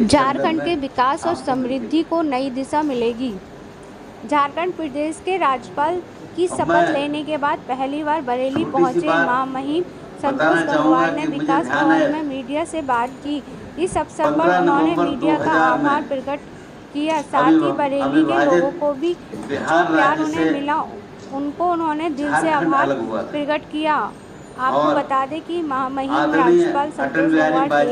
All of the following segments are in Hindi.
झारखंड के विकास और समृद्धि को नई दिशा मिलेगी। झारखंड प्रदेश के राज्यपाल की शपथ लेने के बाद पहली बार बरेली पहुंचे महामहिम संतोष गंगवार ने विकास भवन में मीडिया से बात की। इस अवसर पर उन्होंने मीडिया का आभार प्रकट किया। साथ ही बरेली के लोगों को भी जो प्यार उन्हें मिला उनको उन्होंने दिल से आभार प्रकट किया। आपको बता दें कि महामहिम राज्यपाल संतोष गंगवार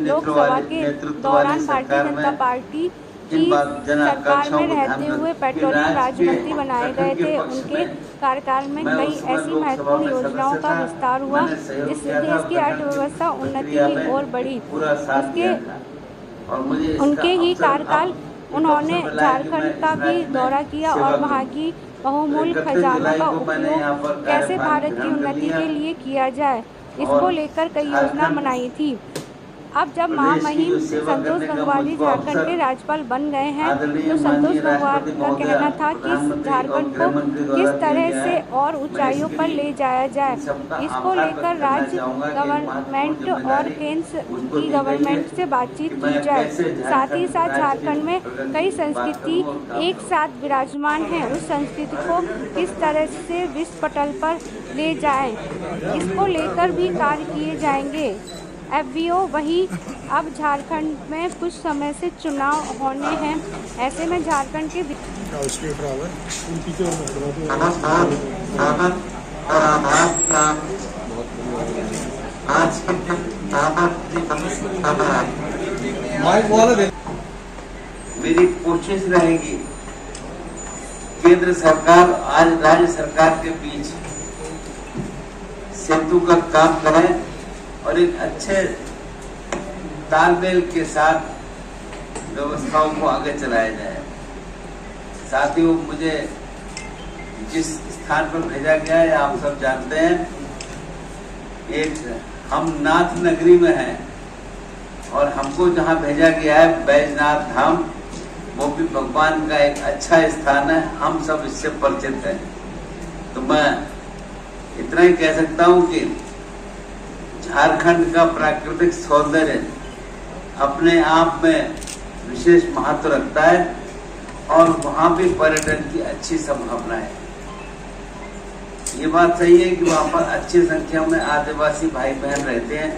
लोकसभा के दौरान भारतीय जनता पार्टी की सरकार में रहते हुए पेट्रोलियम राज्य मंत्री बनाए गए थे। उनके कार्यकाल में कई ऐसी महत्वपूर्ण योजनाओं का विस्तार हुआ जिससे देश की अर्थव्यवस्था उन्नति की ओर बढ़ी। उनके ही कार्यकाल उन्होंने झारखंड का भी दौरा किया और वहां की बहुमूल्य खजानों का उपयोग कैसे भारत की उन्नति के लिए किया जाए इसको लेकर कई योजना बनाई थी। अब जब महामहिम संतोष गंगवार झारखंड के राज्यपाल बन गए हैं तो संतोष गंगवार का कहना था कि झारखंड को किस तरह से और ऊंचाइयों पर ले जाया जाए, इसको लेकर राज्य गवर्नमेंट और केंद्र की गवर्नमेंट से बातचीत की जाए। साथ ही साथ झारखंड में कई संस्कृति एक साथ विराजमान है, उस संस्कृति को किस तरह से विश्व पटल पर ले जाए इसको लेकर भी कार्य किए जाएंगे। FBO वही अब झारखंड में कुछ समय से चुनाव होने हैं, ऐसे में झारखंड के मेरी कोशिश रहेगी केंद्र सरकार आज राज्य सरकार के बीच सेतु का काम करें और एक अच्छे तालमेल के साथ व्यवस्थाओं को आगे चलाया जाए। साथ ही मुझे जिस स्थान पर भेजा गया है आप सब जानते हैं, एक हम नाथ नगरी में हैं और हमको जहां भेजा गया है बैजनाथ धाम, वो भी भगवान का एक अच्छा स्थान है, हम सब इससे परिचित हैं। तो मैं इतना ही कह सकता हूं कि झारखंड का प्राकृतिक सौंदर्य अपने आप में विशेष महत्व रखता है और वहां भी पर्यटन की अच्छी संभावना है। ये बात सही है कि वहां पर अच्छी संख्या में आदिवासी भाई बहन रहते हैं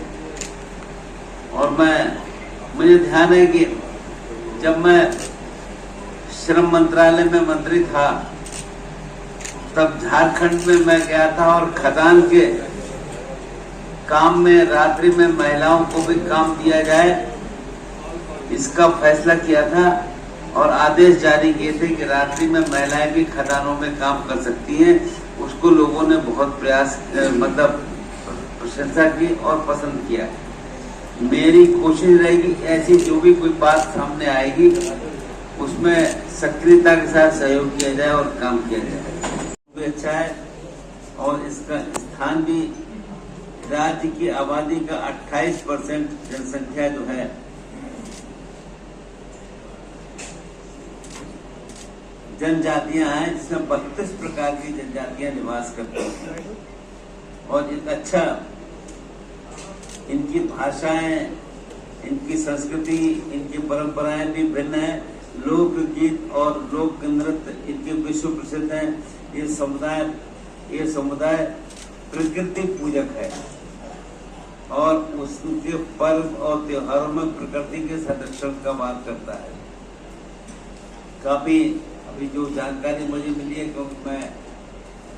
और मुझे ध्यान है कि जब मैं श्रम मंत्रालय में मंत्री था तब झारखंड में मैं गया था और खदान के काम में रात्रि में महिलाओं को भी काम दिया जाए इसका फैसला किया था और आदेश जारी किए थे कि रात्रि में महिलाएं भी खदानों में काम कर सकती हैं। उसको लोगों ने बहुत प्रशंसा की और पसंद किया। मेरी कोशिश रहेगी ऐसी जो भी कोई बात सामने आएगी उसमें सक्रियता के साथ सहयोग किया जाए और काम किया जाए। अच्छा है और इसका स्थान भी राज्य की आबादी का 28% जनसंख्या जो है जनजातियां हैं, जिसमें 32 प्रकार की जनजातियां निवास करती हैं और एक अच्छा इनकी भाषाएं, इनकी संस्कृति, इनकी परंपराएं भी भिन्न हैं। लोकगीत और लोक नृत्य इनके विश्व प्रसिद्ध हैं। ये समुदाय प्रकृति पूजक है और उसके पर्व और त्योहारों में प्रकृति के संरक्षण का बात करता है। काफी अभी जो जानकारी मुझे मिली है, क्योंकि मैं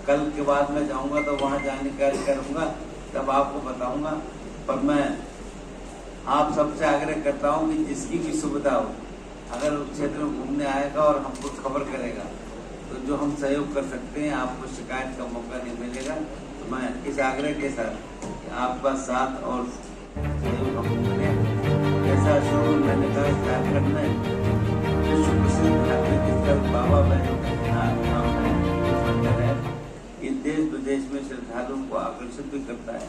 कल के बाद में जाऊंगा तो वहां जानकारी करूंगा तब आपको बताऊंगा, पर मैं आप सबसे आग्रह करता हूं कि जिसकी भी सुविधा हो, अगर उस क्षेत्र में घूमने आएगा और हमको खबर करेगा तो जो हम सहयोग कर सकते हैं, आपको शिकायत का मौका नहीं मिलेगा। तो मैं इस आग्रह के साथ आपका साथ और सहयोग हमको मिले, ऐसा शुरू मैंने कहा झारखंड में विश्व प्रसिद्ध धार्मिक स्थल बाबा बैजनाथ धाम है। ये देश विदेश में श्रद्धालुओं को आकर्षित भी करता है।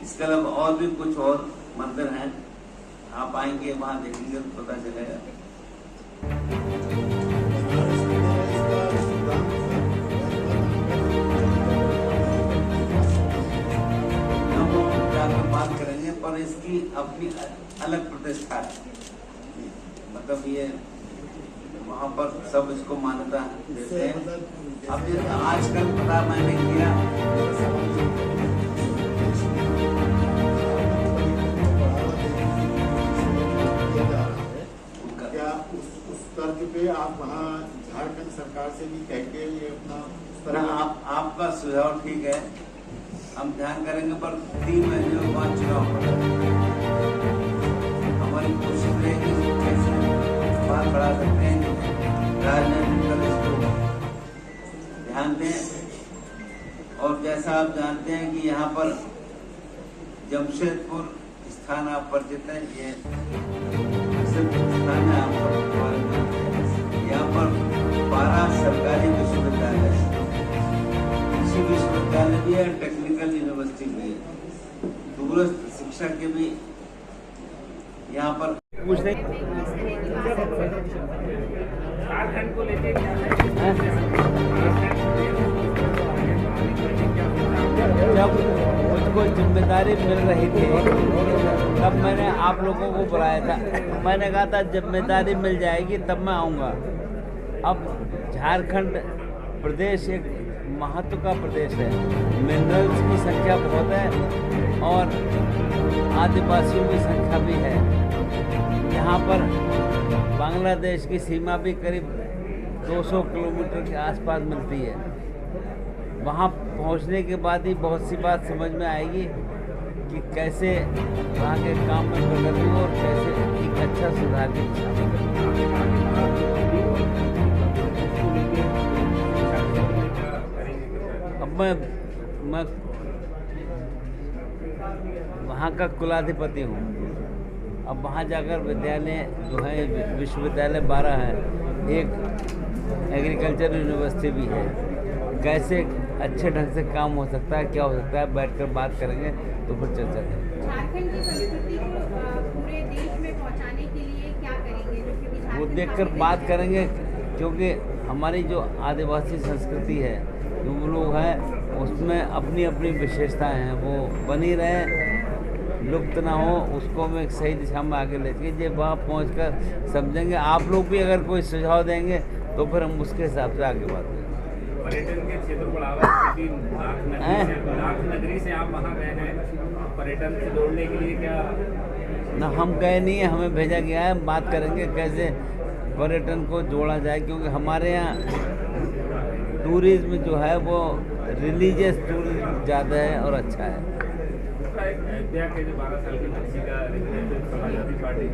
इसके अलावा और भी कुछ और मंदिर हैं, आप आएंगे वहां देखेंगे तो पता चलेगा। बात करेंगे पर इसकी अपनी अलग प्रतिष्ठा है। मतलब ये वहाँ पर सब इसको मान्यता देते हैं। अब जैसे आजकल पता मैंने किया क्या उस तर्क पे आप वहाँ झारखंड सरकार से भी कह के ये अपना आपका सुझाव ठीक है, हम ध्यान करेंगे, पर 3 महीने के बाद चुनाव होगा। हमारी कोशिश रहेगी कैसे बात बढ़ा सकते हैं, राजनीतिक दल इसको ध्यान दें। और जैसा आप जानते हैं कि यहाँ पर जमशेदपुर स्थान आप परिचित है, ये स्थान है आपका। यहाँ पर 12 सरकारी विश्वविद्यालय है, कृषि विश्वविद्यालय भी है, टेक्निकल यूनिवर्सिटी भी है, दूरस्थ शिक्षा के भी यहाँ पर झारखंड को लेके जब मुझको जिम्मेदारी मिल रही थी तब मैंने आप लोगों को बुलाया था। मैंने कहा था जिम्मेदारी मिल जाएगी तब मैं आऊँगा। अब झारखंड प्रदेश एक महत्व का प्रदेश है, मिनरल्स की संख्या बहुत है और आदिवासियों की संख्या भी है। यहाँ पर बांग्लादेश की सीमा भी करीब 200 किलोमीटर के आसपास मिलती है। वहाँ पहुँचने के बाद ही बहुत सी बात समझ में आएगी कि कैसे वहाँ के काम में प्रगति हो और कैसे एक अच्छा सुधार की अब मैं वहाँ का कुलाधिपति हूँ। अब वहाँ जाकर विद्यालय जो है विश्वविद्यालय 12 है, एक एग्रीकल्चर यूनिवर्सिटी भी है। कैसे अच्छे ढंग से काम हो सकता है, क्या हो सकता है, बैठकर बात करेंगे तो फिर चर्चा करेंगे। झारखंड की संस्कृति को पूरे देश में पहुंचाने के लिए क्या करेंगे? वो देखकर बात करेंगे, क्योंकि हमारी जो आदिवासी संस्कृति है, जो वो लोग हैं उसमें अपनी अपनी विशेषताएं हैं, वो बनी रहे, लुप्त ना हो, उसको हम एक सही दिशा में आगे ले जाएंगे। जब वहाँ पहुँचकर समझेंगे, आप लोग भी अगर कोई सुझाव देंगे तो फिर हम उसके हिसाब से आगे बात करेंगे। पर्यटन के क्षेत्र को बढ़ावा नाथ नगरी से आप वहाँ गए हैं, पर्यटन से जोड़ने के लिए क्या? ना हम गए नहीं है, हमें भेजा गया है। बात करेंगे कैसे पर्यटन को जोड़ा जाए, क्योंकि हमारे यहाँ टूरिज्म जो है वो रिलीजियस टूरिज्म ज़्यादा है और अच्छा है। अयोध्या के जो 12 साल की बच्ची का समाजवादी पार्टी